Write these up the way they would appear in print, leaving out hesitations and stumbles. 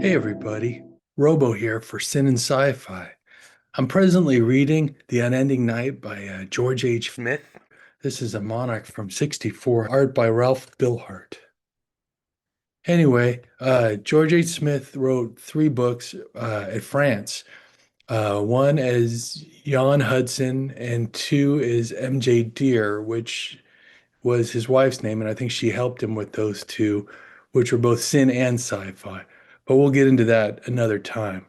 Hey everybody, Robo here for Sin and Sci-Fi. I'm presently reading The Unending Night by George H. Smith. This is a monarch from '64, art by Ralph Billhart. Anyway, George H. Smith wrote three books at France. One is Jan Hudson, and two is M.J. Deere, which was his wife's name, and I think she helped him with those two, which were both sin and sci-fi. But we'll get into that another time.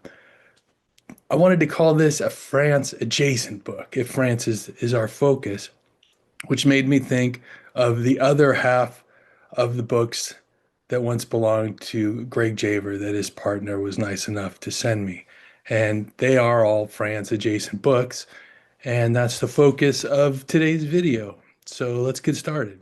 I wanted to call this a France adjacent book, if France is our focus, which made me think of the other half of the books that once belonged to Greg Javer that his partner was nice enough to send me. And they are all France adjacent books. And that's the focus of today's video. So let's get started.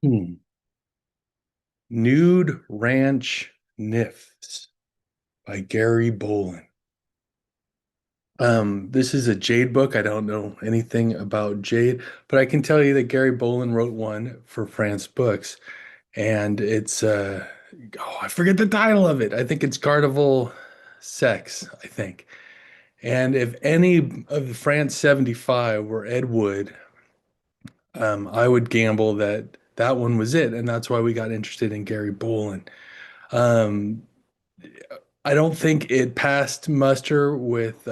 Hmm. Nude Ranch Nymphs by Gary Bolin. This is a Jade book. I don't know anything about Jade, but I can tell you that Gary Bolin wrote one for France Books, and it's oh, I forget the title of it. I think it's Gardevoir Sex, I think. And if any of the France 75 were Ed Wood, I would gamble that that one was it, and that's why we got interested in Gary Bolin. Um, I don't think it passed muster with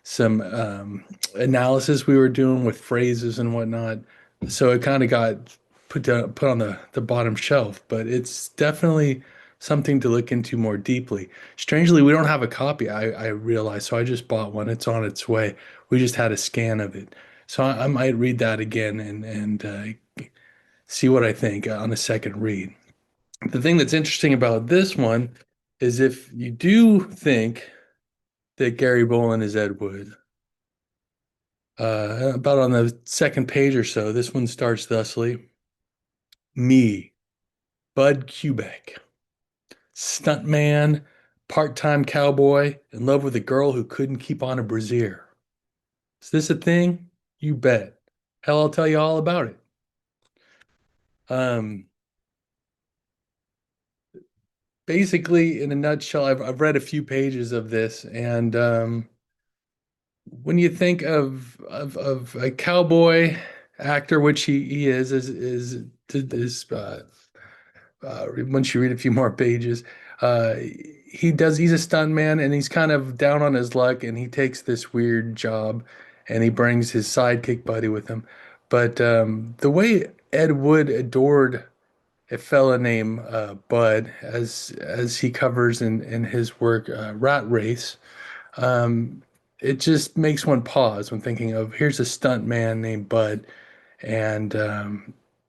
some analysis we were doing with phrases and whatnot. So it kind of got put on the bottom shelf, but it's definitely something to look into more deeply. Strangely, we don't have a copy, I realized, so I just bought one. It's on its way. We just had a scan of it. So I might read that again and see what I think on a second read. The thing that's interesting about this one is if you do think that Gary Bolin is Ed Wood, about on the second page or so, this one starts thusly: Me, Bud Quebec, stuntman, part-time cowboy, in love with a girl who couldn't keep on a brassiere. Is this a thing? You bet. Hell, I'll tell you all about it. Um, Basically, in a nutshell, I've read a few pages of this, and when you think of a cowboy actor, which he once you read a few more pages, he's a stunt man and he's kind of down on his luck and he takes this weird job and he brings his sidekick buddy with him. But the way Ed Wood adored a fella named Bud, as he covers in his work, Rat Race. Um, it just makes one pause when thinking of here's a stunt man named Bud. And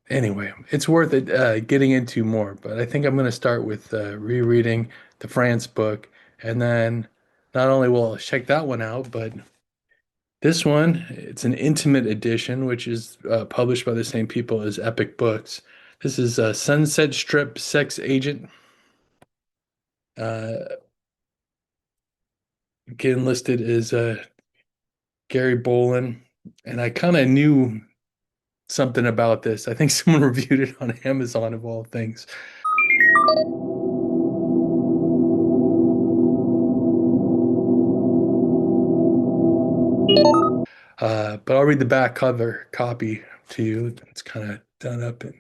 anyway, it's worth it getting into more. But I think I'm going to start with rereading the France book. And then not only will I check that one out, but this one, it's an intimate edition, which is published by the same people as Epic Books. This is Sunset Strip Sex Agent. Uh, Again, listed as Gary Bolin. And I kind of knew something about this. I think someone reviewed it on Amazon of all things. But I'll read the back cover copy to you. It's kind of done up in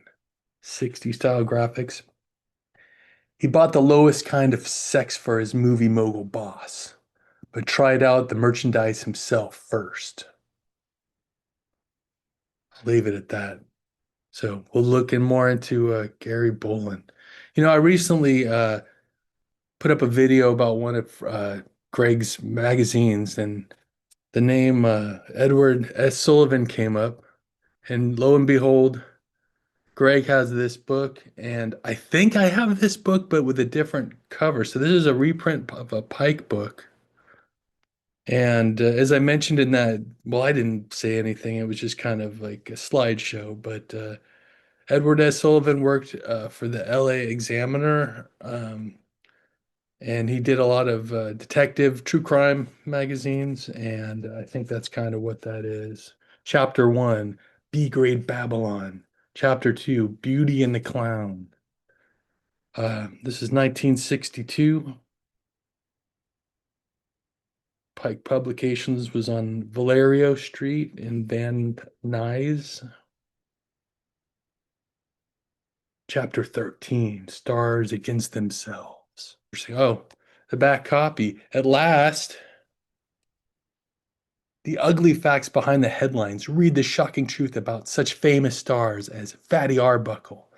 60 style graphics. He bought the lowest kind of sex for his movie mogul boss, but tried out the merchandise himself first. I'll leave it at that. So we'll look in more into Gary Bolin. You know, I recently put up a video about one of Greg's magazines, and the name Edward S. Sullivan came up, and lo and behold, Greg has this book, and I think I have this book, but with a different cover. So this is a reprint of a Pike book. And as I mentioned in that, well, I didn't say anything. It was just kind of like a slideshow. But Edward S. Sullivan worked for the LA Examiner, and he did a lot of detective true crime magazines. And I think that's kind of what that is. Chapter one, B grade Babylon. Chapter two, Beauty and the Clown. This is 1962. Pike Publications was on Valerio Street in Van Nuys. Chapter 13, Stars Against Themselves. Oh, the back copy. At last, the ugly facts behind the headlines. Read the shocking truth about such famous stars as Fatty Arbuckle.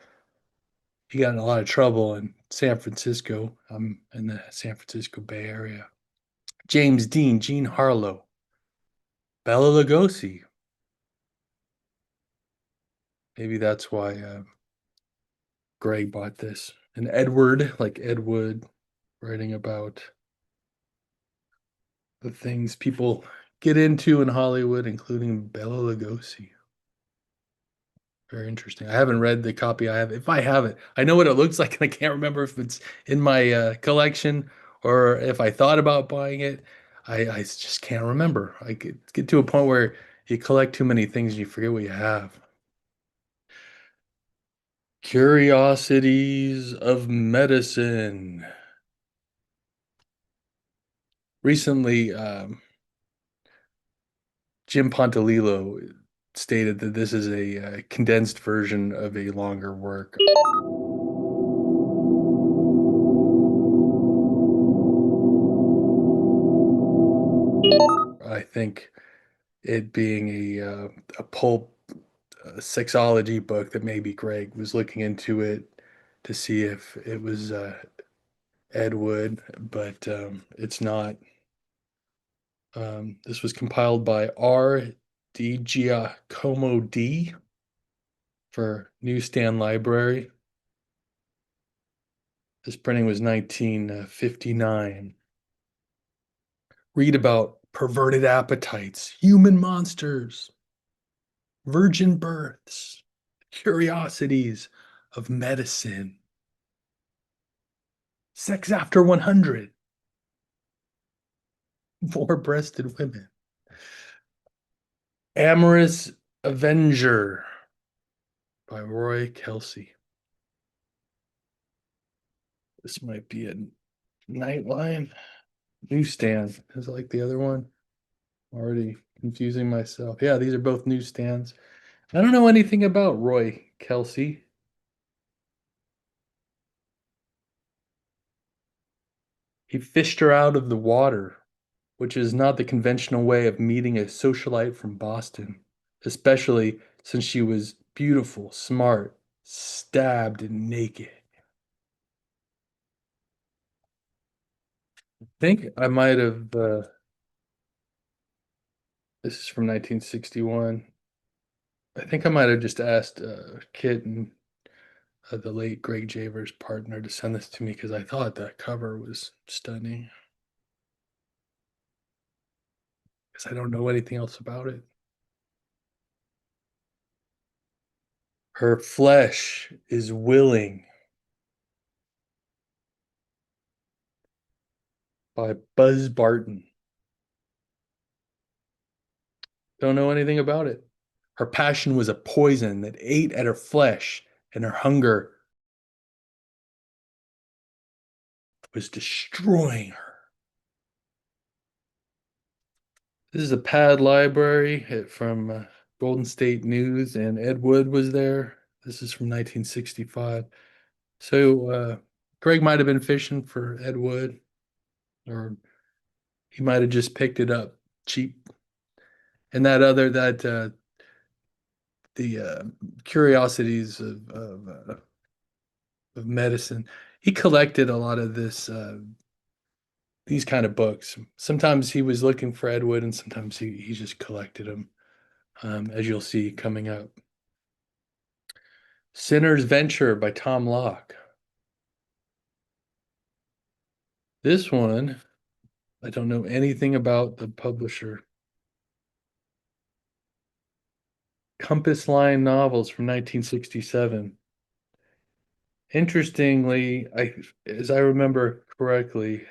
He got in a lot of trouble in San Francisco. I'm in the San Francisco Bay Area. James Dean, Jean Harlow, Bela Lugosi. Maybe that's why Greg bought this. And Edward, like Ed Wood, writing about the things people get into in Hollywood, including Bela Lugosi. Very interesting. I haven't read the copy I have. If I have it, I know what it looks like, and I can't remember if it's in my collection or if I thought about buying it. I just can't remember. I get to a point where you collect too many things and you forget what you have. Curiosities of Medicine. Recently, Jim Pontalillo stated that this is a condensed version of a longer work. I think it being a pulp sexology book that maybe Greg was looking into it to see if it was Ed Wood, but it's not. This was compiled by R. D. Giacomo D. for Newsstand Library. This printing was 1959. Read about perverted appetites, human monsters, virgin births, curiosities of medicine, sex after 100, four-breasted women, Amorous Avenger by Roy Kelsey. This might be a Nightline newsstand. Is it like the other one? Already confusing myself. Yeah, these are both newsstands. I don't know anything about Roy Kelsey. He fished her out of the water, which is not the conventional way of meeting a socialite from Boston, especially since she was beautiful, smart, stabbed, and naked. I think I might have, this is from 1961. I think I might have just asked Kit and the late Greg Javer's partner to send this to me because I thought that cover was stunning. Because I don't know anything else about it. Her flesh is willing by Buzz Barton. Don't know anything about it. Her passion was a poison that ate at her flesh, and her hunger was destroying her. This is a pad library from Golden State News, and Ed Wood was there. This is from 1965. So Greg might have been fishing for Ed Wood, or he might have just picked it up cheap. And that the curiosities of medicine. He collected a lot of these kind of books. Sometimes he was looking for Ed Wood, and sometimes he just collected them, as you'll see coming up. Sinner's Venture by Tom Locke. This one, I don't know anything about the publisher. Compass Line Novels from 1967. Interestingly, as I remember correctly,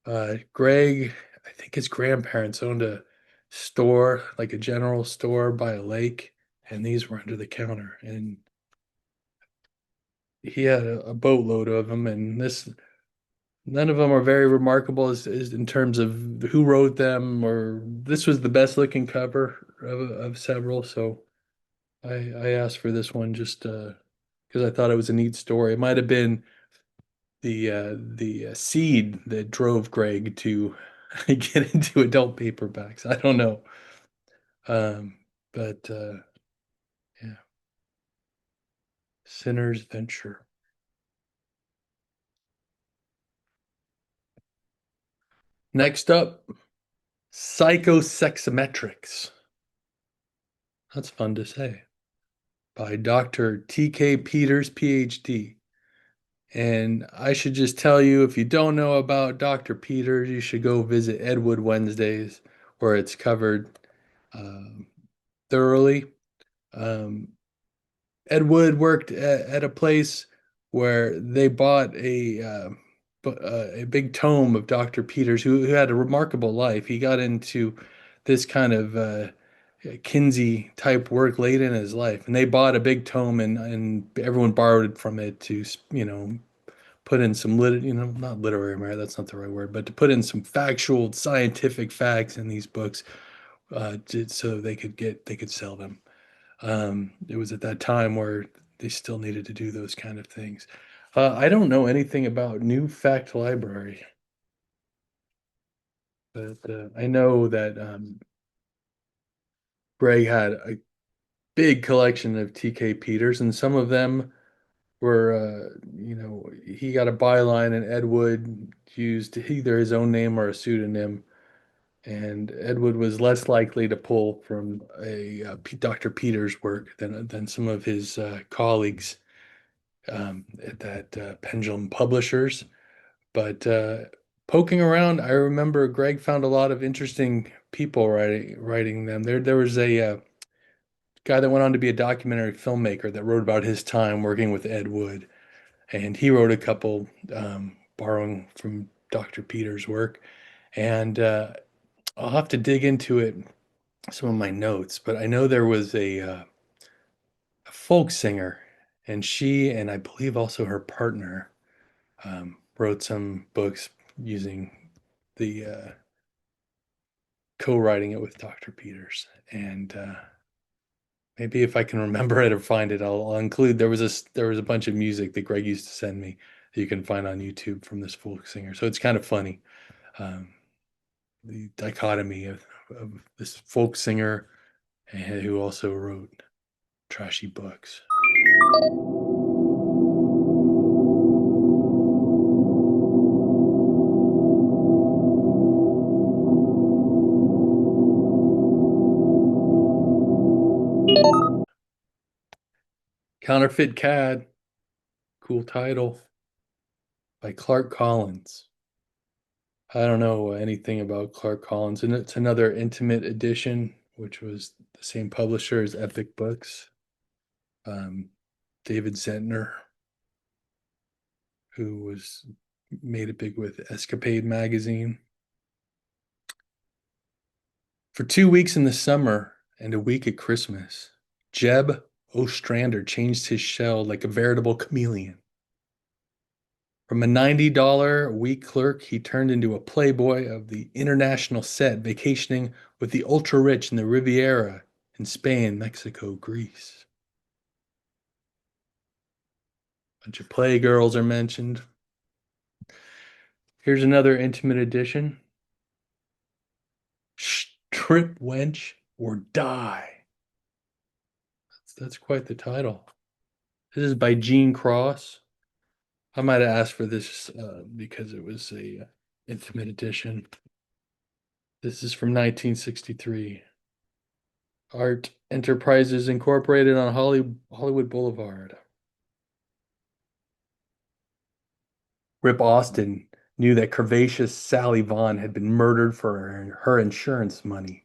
Greg, I think his grandparents owned a store, like a general store by a lake, and these were under the counter. And he had a boatload of them, and this none of them are very remarkable as in terms of who wrote them, or this was the best looking cover of several. So I asked for this one just because I thought it was a neat story. It might have been the seed that drove Greg to get into adult paperbacks. I don't know. But yeah, Sinner's Venture. Next up, Psychosexometrics. That's fun to say. By Dr. T.K. Peters, PhD. And I should just tell you, if you don't know about Dr. Peters, you should go visit Edwood Wednesdays, where it's covered um, thoroughly. Um, Ed Wood worked at a place where they bought a big tome of Dr. Peters, who had a remarkable life. He got into this kind of Kinsey type work late in his life, and they bought a big tome, and everyone borrowed from it to put in some not literary merit, that's not the right word, but to put in some factual scientific facts in these books, so they could sell them. It was at that time where they still needed to do those kind of things. I don't know anything about New Fact Library, but I know that Greg had a big collection of TK Peters, and some of them were, he got a byline, and Ed Wood used either his own name or a pseudonym. And Ed Wood was less likely to pull from Dr. Peters' work than some of his colleagues at that Pendulum Publishers. But poking around, I remember Greg found a lot of interesting people writing them. There was a guy that went on to be a documentary filmmaker that wrote about his time working with Ed Wood, and he wrote a couple borrowing from Dr. Peters' work. And I'll have to dig into it, some of my notes, but I know there was a folk singer, and she and I believe also her partner wrote some books using the co-writing it with Dr. Peters. And maybe if I can remember it or find it, I'll include. There was a bunch of music that Greg used to send me that you can find on YouTube from this folk singer. So it's kind of funny, um, the dichotomy of this folk singer and who also wrote trashy books. Counterfeit Cad, cool title, by Clark Collins. I don't know anything about Clark Collins, and it's another intimate edition, which was the same publisher as Epic Books. Um, David Zentner, who was made it big with Escapade magazine. For 2 weeks in the summer and a week at Christmas, Jeb Ostrander changed his shell like a veritable chameleon. From a $90 a week clerk, he turned into a playboy of the international set, vacationing with the ultra rich in the Riviera in Spain, Mexico, Greece. A bunch of playgirls are mentioned. Here's another intimate edition: Strip Wench or Die. That's quite the title. This is by Gene Cross. I might have asked for this because it was a intimate edition. This is from 1963. Art Enterprises Incorporated on Hollywood Boulevard. Rip Austin knew that curvaceous Sally Vaughn had been murdered for her insurance money.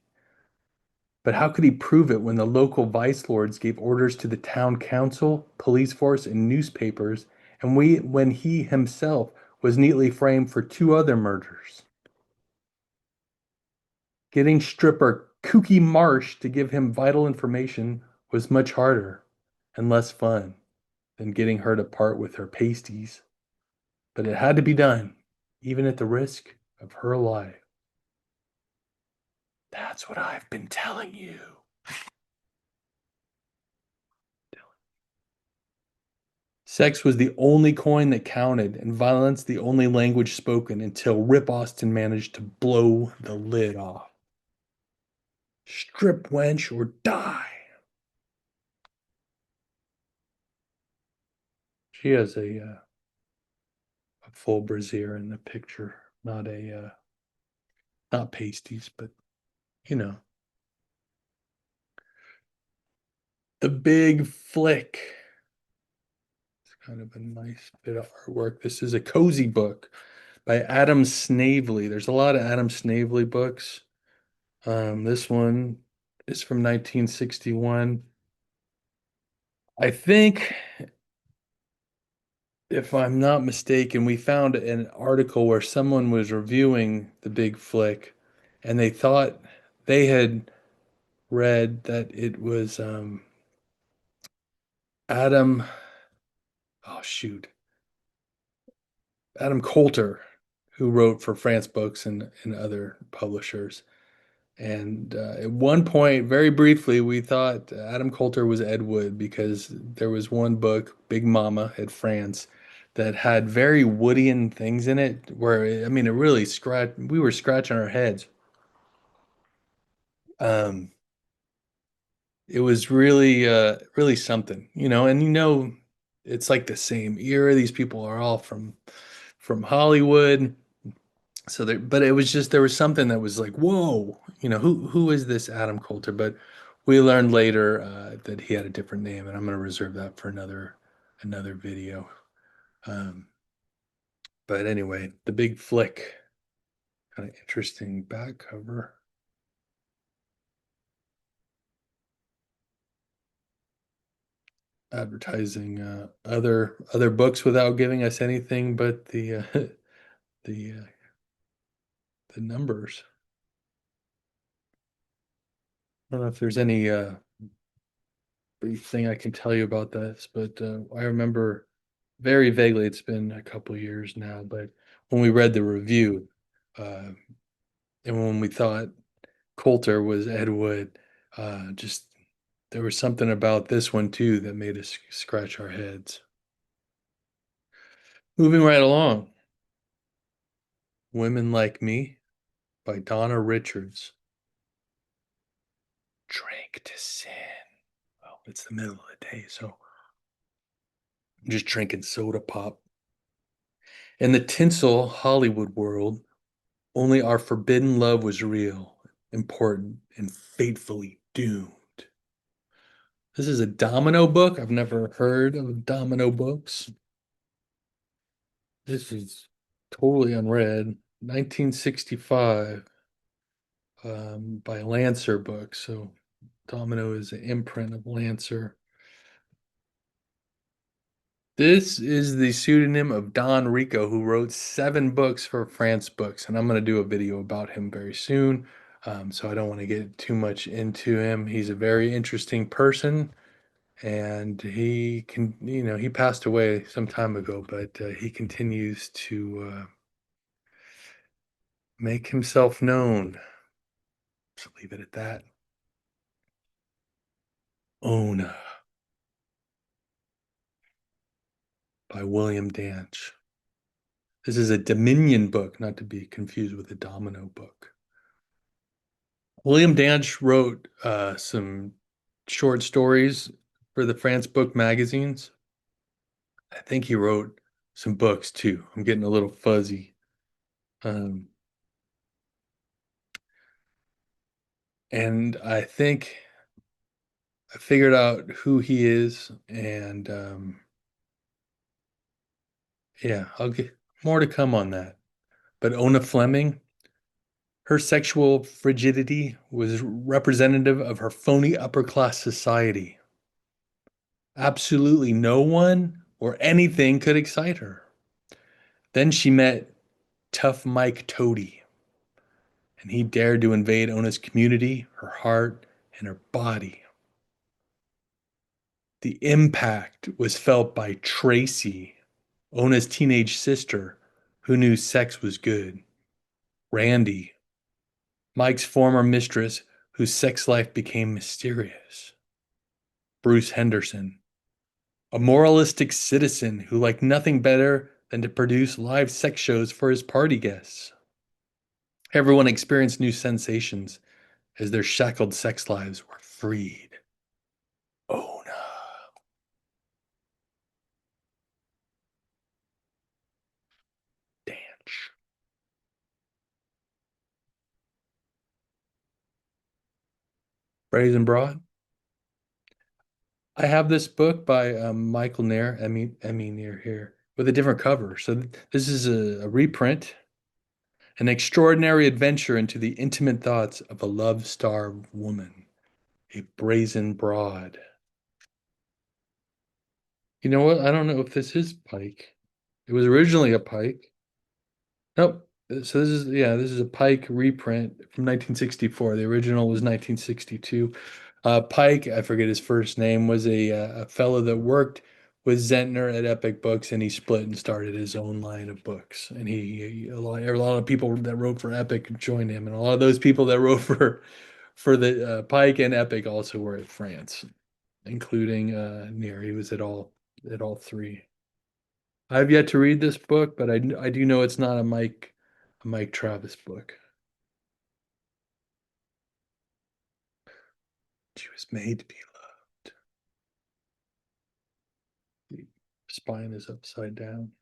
But how could he prove it when the local vice lords gave orders to the town council, police force, and newspapers, and when he himself was neatly framed for two other murders? Getting stripper Kooky Marsh to give him vital information was much harder and less fun than getting her to part with her pasties. But it had to be done, even at the risk of her life. That's what I've been telling you. Sex was the only coin that counted, and violence the only language spoken until Rip Austin managed to blow the lid off. Strip wench or die. She has a full brassiere in the picture, not pasties, but you know, the big flick. It's kind of a nice bit of artwork. This is a cozy book by Adam Snavely. There's a lot of Adam Snavely books. This one is from 1961. I think, if I'm not mistaken, we found an article where someone was reviewing the big flick and they thought they had read that it was Adam, oh shoot, Adam Coulter, who wrote for France Books and other publishers. And at one point, very briefly, we thought Adam Coulter was Ed Wood because there was one book, Big Mama at France, that had very Woodian things in it where, I mean, it really scratched, we were scratching our heads. Um, it was really, really something, and it's like the same era. These people are all from Hollywood. So there, but it was just there was something that was like, whoa, who is this Adam Coulter? But we learned later that he had a different name, and I'm going to reserve that for another video. Um, but anyway, the big flick, kind of interesting back cover, advertising other books without giving us anything but the uh, the numbers. I don't know if there's any brief thing I can tell you about this, but I remember very vaguely, it's been a couple years now, but when we read the review, uh, and when we thought Coulter was Ed Wood, just there was something about this one too that made us scratch our heads. Moving right along, Women Like Me by Donna Richards. Drink to sin. Well, it's the middle of the day, so I'm just drinking soda pop. In the tinsel Hollywood world, only our forbidden love was real, important, and fatefully doomed. This is a domino book. I've never heard of domino books. This is totally unread. 1965 by Lancer Books. So Domino is an imprint of Lancer. This is the pseudonym of Don Rico, who wrote 7 books for France Books, and I'm going to do a video about him very soon. So I don't want to get too much into him. He's a very interesting person, and he passed away some time ago, but he continues to make himself known. So leave it at that. Ona by William Danch. This is a Dominion book, not to be confused with a Domino book. William Danch wrote some short stories for the France Book magazines. I think he wrote some books too. I'm getting a little fuzzy. Um, and I think I figured out who he is, and yeah, I'll get more to come on that. But Ona Fleming, her sexual frigidity was representative of her phony upper class society. Absolutely no one or anything could excite her. Then she met Tough Mike Toady, and he dared to invade Ona's community, her heart, and her body. The impact was felt by Tracy, Ona's teenage sister, who knew sex was good. Randy, Mike's former mistress, whose sex life became mysterious. Bruce Henderson, a moralistic citizen who liked nothing better than to produce live sex shows for his party guests. Everyone experienced new sensations as their shackled sex lives were freed. Oh no. Danch. Brazen Broad. I have this book by Michael Nair, Emmy Nair here, with a different cover. So this is a reprint, an extraordinary adventure into the intimate thoughts of a love-starved woman, a brazen broad. You know what? I don't know if this is Pike. It was originally a Pike. Nope. So this is a Pike reprint from 1964. The original was 1962. Pike, I forget his first name, was a fellow that worked with Zentner at Epic Books, and he split and started his own line of books. And a lot of people that wrote for Epic joined him, and a lot of those people that wrote for the Pike and Epic also were at France, including Near. He was at all three. I've yet to read this book, but I do know it's not a Mike Travis book. She was made to be loved. The spine is upside down.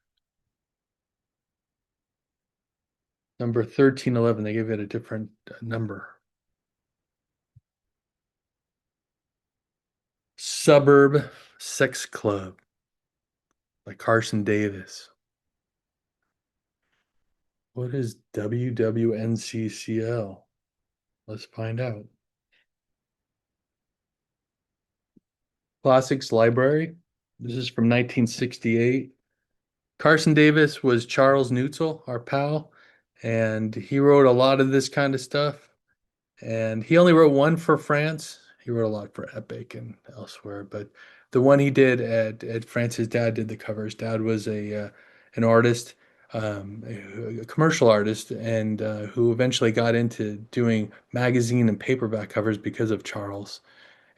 Number 1311, they gave it a different number. Suburb Sex Club by Carson Davis. What is WWNCCL? Let's find out. Classics Library. This is from 1968. Carson Davis was Charles Neutzel, our pal, and he wrote a lot of this kind of stuff. And he only wrote one for France. He wrote a lot for Epic and elsewhere, but the one he did at France, his dad did the cover. His dad was a an artist, a commercial artist, and who eventually got into doing magazine and paperback covers because of Charles.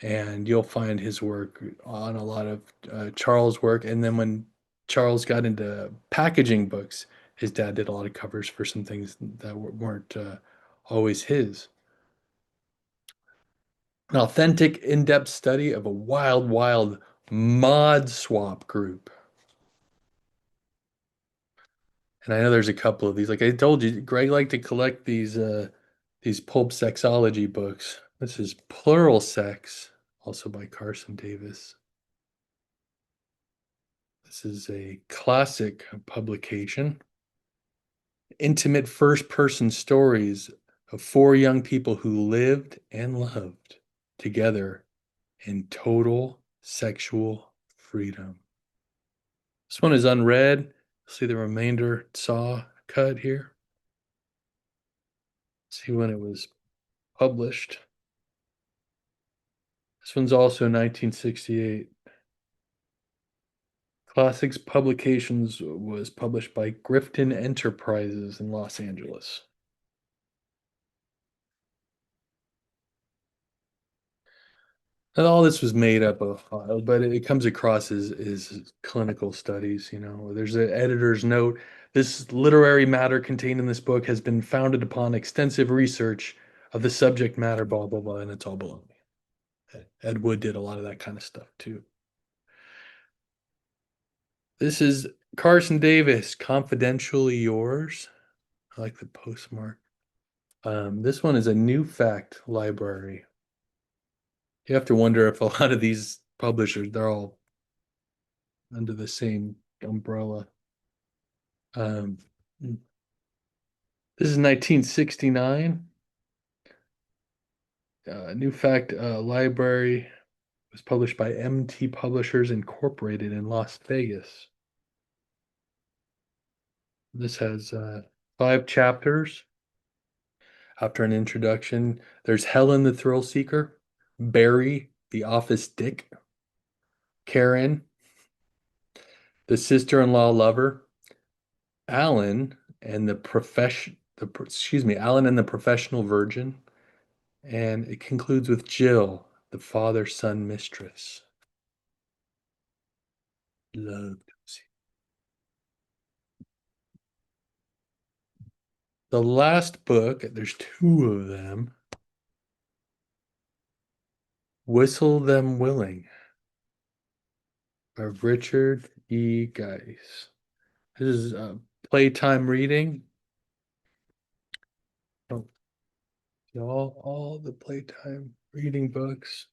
And you'll find his work on a lot of Charles' work. And then when Charles got into packaging books, his dad did a lot of covers for some things that weren't always his. An authentic, in-depth study of a wild, wild mod swap group. And I know there's a couple of these. Like I told you, Greg liked to collect these pulp sexology books. This is Plural Sex, also by Carson Davis. This is a classic publication. Intimate first-person stories of four young people who lived and loved together in total sexual freedom. This one is unread. See the remainder saw cut here. See when it was published. This one's also 1968. Classics Publications was published by Grifton Enterprises in Los Angeles. And all this was made up of files, but it comes across as clinical studies. There's an editor's note. This literary matter contained in this book has been founded upon extensive research of the subject matter, blah, blah, blah, and it's all below me. Ed Wood did a lot of that kind of stuff too. This is Carson Davis, Confidentially Yours. I like the postmark. This one is a new fact library. You have to wonder if a lot of these publishers, they're all under the same umbrella. Um, this is 1969. New Fact Library was published by MT Publishers Incorporated in Las Vegas. This has 5 chapters. After an introduction, there's Helen the Thrill Seeker, Barry the Office Dick, Karen the sister-in-law lover, Alan and the profession the excuse me, Alan and the professional virgin, and it concludes with Jill, the father-son mistress. Love. The last book, there's 2 of them. Whistle Them Willing by Richard E. Geis. This is playtime reading. Oh, all the playtime reading books.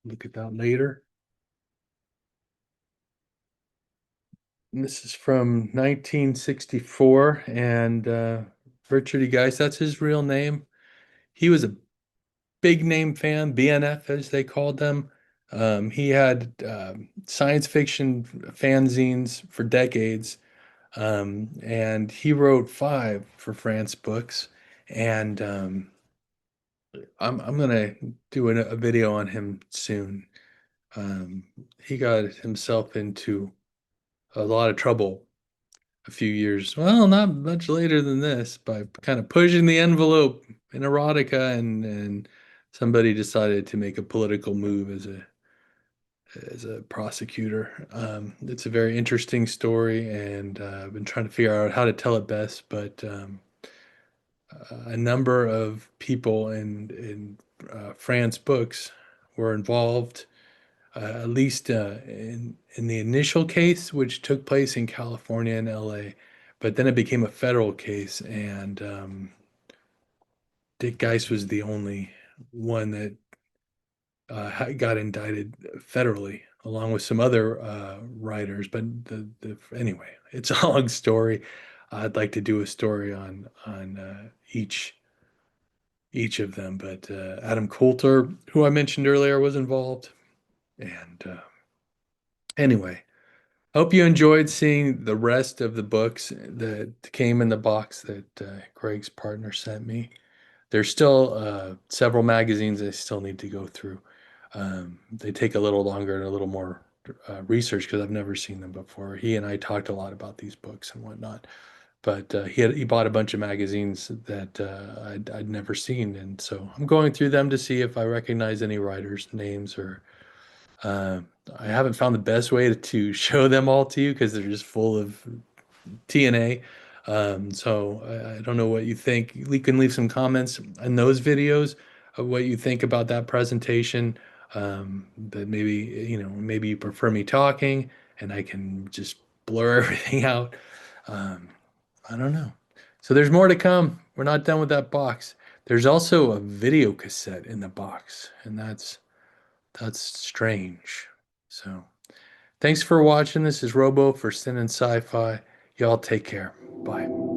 Look at that later. And this is from 1964, and Richard E. Geis, that's his real name. He was a big name fan, BNF as they called them. He had science fiction fanzines for decades, and he wrote 5 for France Books. And I'm gonna do a video on him soon. Um, he got himself into a lot of trouble a few years, well, not much later than this, by kind of pushing the envelope in erotica, and somebody decided to make a political move as a prosecutor. It's a very interesting story, and I've been trying to figure out how to tell it best, but a number of people in France Books were involved, at least in the initial case, which took place in California and LA, but then it became a federal case, and Dick Geis was the only one that got indicted federally, along with some other writers. But anyway, it's a long story. I'd like to do a story on each of them, but Adam Coulter, who I mentioned earlier, was involved, and anyway. Hope you enjoyed seeing the rest of the books that came in the box that Greg's partner sent me. There's still several magazines I still need to go through. They take a little longer and a little more research because I've never seen them before. He and I talked a lot about these books and whatnot, but he bought a bunch of magazines that I'd never seen, and so I'm going through them to see if I recognize any writers' names or uh, I haven't found the best way to show them all to you because they're just full of TNA. So I don't know what you think. You can leave some comments in those videos of what you think about that presentation. That maybe, maybe you prefer me talking and I can just blur everything out. Um, I don't know. So there's more to come. We're not done with that box. There's also a video cassette in the box, and that's strange. So, thanks for watching. This is Robo for Sin and Sci-Fi. Y'all take care. Bye.